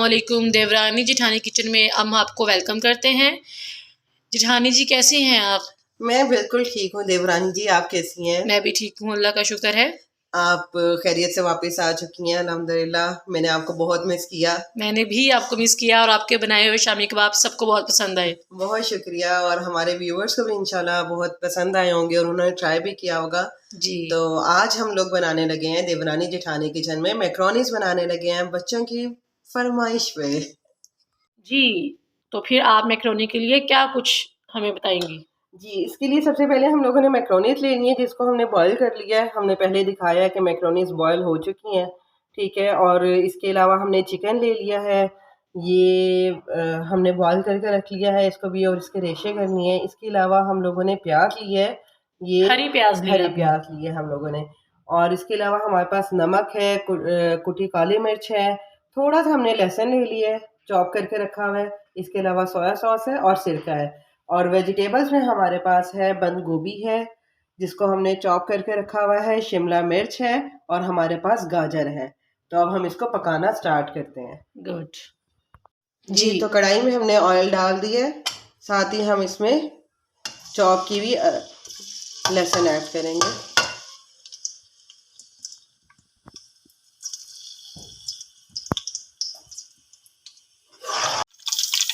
अस्सलामुअलैकुम। देवरानी जेठानी किचन में हम आपको वेलकम करते हैं। जेठानी जी कैसी हैं आप? मैं बिल्कुल ठीक हूँ देवरानी जी, आप कैसी हैं? मैं भी ठीक हूँ, अल्लाह का शुक्र है। आप खैरियत से वापस आ चुकी हैं अल्हम्दुलिल्लाह। मैंने आपको बहुत मिस किया। मैंने भी आपको मिस किया और आपके बनाए हुए शामी कबाब सबको बहुत पसंद आए। बहुत शुक्रिया, और हमारे व्यूअर्स को भी इंशाल्लाह बहुत पसंद आए होंगे और उन्होंने ट्राई भी किया होगा। जी तो आज हम लोग बनाने लगे हैं देवरानी जेठानी किचन में मैक्रोनीज बनाने लगे हैं बच्चों की फरमाइश पे। जी, तो फिर आप मैक्रोनी के लिए क्या कुछ हमें बताएंगी? जी, इसके लिए सबसे पहले हम लोगों ने मैक्रोनीज लेनी है, जिसको हमने बॉईल कर लिया है। हमने पहले दिखाया है कि मैक्रोनीज बॉईल हो चुकी हैं, ठीक है। और इसके अलावा हमने चिकन ले लिया है, ये हमने बॉईल करके रख लिया है इसको भी, और इसके रेशे करनी है। इसके अलावा हम लोगों ने प्याज लिया है, ये हरी प्याज ली हरी आपने? प्याज ली है हम लोगों ने। और इसके अलावा हमारे पास नमक है, कुटी काली मिर्च है, थोड़ा सा हमने लहसुन ले लिया है, चॉप करके रखा हुआ है। इसके अलावा सोया सॉस है और सिरका है। और वेजिटेबल्स में हमारे पास है बंद गोभी है, जिसको हमने चॉप करके रखा हुआ है, शिमला मिर्च है, और हमारे पास गाजर है। तो अब हम इसको पकाना स्टार्ट करते हैं। गुड। जी, तो कढ़ाई में हमने ऑयल डाल दिया है, साथ ही हम इसमें चॉप की हुई लहसुन ऐड करेंगे।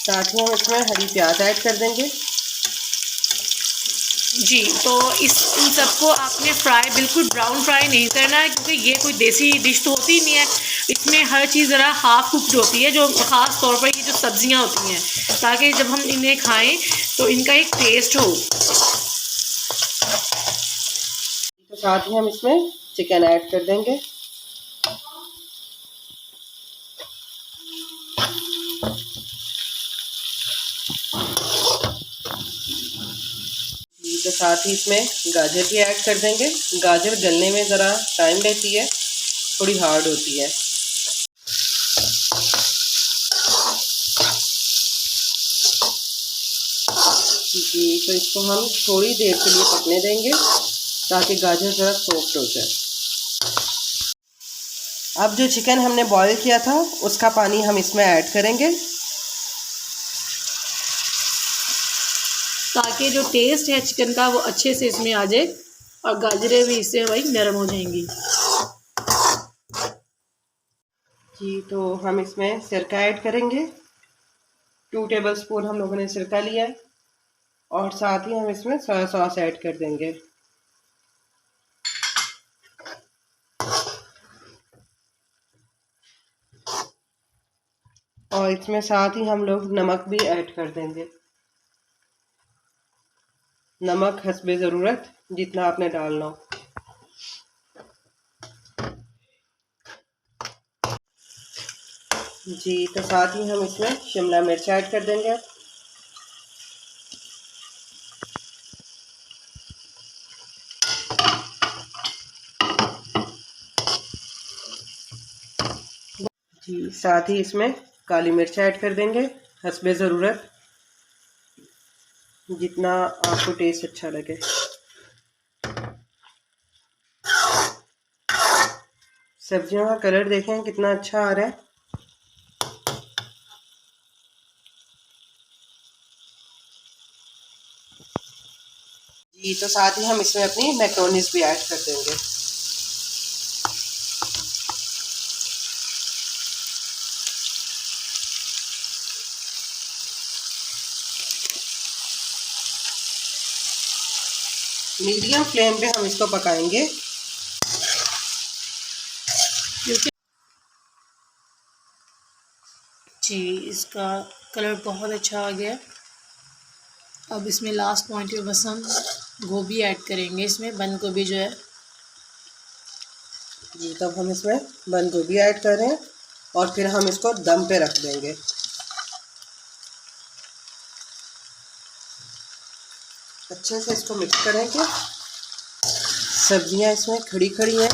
साथ ही हम इसमें हरी प्याज ऐड कर देंगे। जी, तो इन सबको आपने फ्राई, बिल्कुल ब्राउन फ्राई नहीं करना है, क्योंकि ये कोई देसी डिश तो होती नहीं है। इसमें हर चीज़ ज़रा हाफ कुक्ड होती है, जो ख़ास तौर पर ये जो सब्जियां होती हैं, ताकि जब हम इन्हें खाएं तो इनका एक टेस्ट हो। तो साथ ही हम इसमें चिकन ऐड कर देंगे। तो साथ ही इसमें गाजर भी ऐड कर देंगे। गाजर गलने में ज़रा टाइम लेती है, थोड़ी हार्ड होती है। जी, तो इसको हम थोड़ी देर के लिए पकने देंगे ताकि गाजर ज़रा सॉफ्ट हो जाए। अब जो चिकन हमने बॉईल किया था उसका पानी हम इसमें ऐड करेंगे, ताकि जो टेस्ट है चिकन का वो अच्छे से इसमें आ जाए और गाजरें भी इससे भाई नरम हो जाएंगी। जी, तो हम इसमें सिरका ऐड करेंगे। 2 टेबलस्पून हम लोगों ने सिरका लिया है, और साथ ही हम इसमें सोया सॉस ऐड कर देंगे। और इसमें साथ ही हम लोग नमक भी ऐड कर देंगे। नमक हस्बे ज़रूरत, जितना आपने डालना हो। जी, तो साथ ही हम इसमें शिमला मिर्च ऐड कर देंगे। जी, साथ ही इसमें काली मिर्च ऐड कर देंगे हस्बे ज़रूरत, जितना आपको टेस्ट अच्छा लगे। सब्जियों का कलर देखें कितना अच्छा आ रहा है। जी, तो साथ ही हम इसमें अपनी मैक्रोनीज भी ऐड कर देंगे। मीडियम फ्लेम पे हम इसको पकाएंगे। जी, इसका कलर बहुत अच्छा आ गया। अब इसमें लास्ट पॉइंट पे बस हम गोभी ऐड करेंगे, इसमें बंद गोभी जो है। जी, तब हम इसमें बंद गोभी ऐड कर रहे हैं और फिर हम इसको दम पे रख देंगे। अच्छे से इसको मिक्स करेंगे। सब्जियां इसमें खड़ी खड़ी हैं,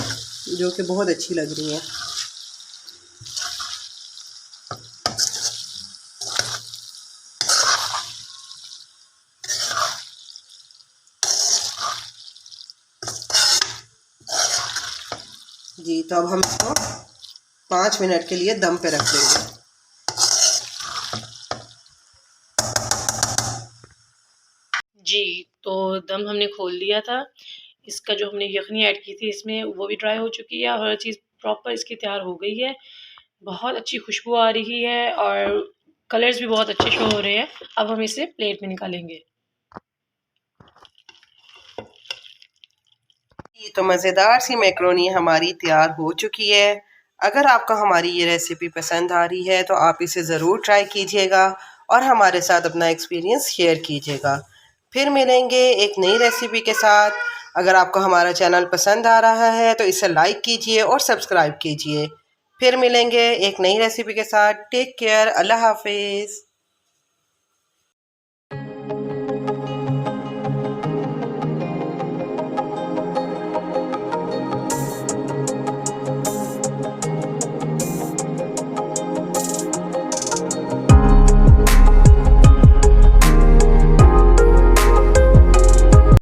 जो कि बहुत अच्छी लग रही हैं। जी, तो अब हम इसको 5 मिनट के लिए दम पे रख देंगे। तो दम हमने खोल लिया था। इसका जो हमने यखनी ऐड की थी इसमें, वो भी ड्राई हो चुकी है और हर चीज़ प्रॉपर इसकी तैयार हो गई है। बहुत अच्छी खुशबू आ रही है और कलर्स भी बहुत अच्छे शो हो रहे हैं। अब हम इसे प्लेट में निकालेंगे। ये तो मज़ेदार सी मैक्रोनी हमारी तैयार हो चुकी है। अगर आपको हमारी ये रेसिपी पसंद आ रही है तो आप इसे ज़रूर ट्राई कीजिएगा और हमारे साथ अपना एक्सपीरियंस शेयर कीजिएगा। फिर मिलेंगे एक नई रेसिपी के साथ। अगर आपको हमारा चैनल पसंद आ रहा है तो इसे लाइक कीजिए और सब्सक्राइब कीजिए। फिर मिलेंगे एक नई रेसिपी के साथ। Take care. अल्लाह हाफिज़।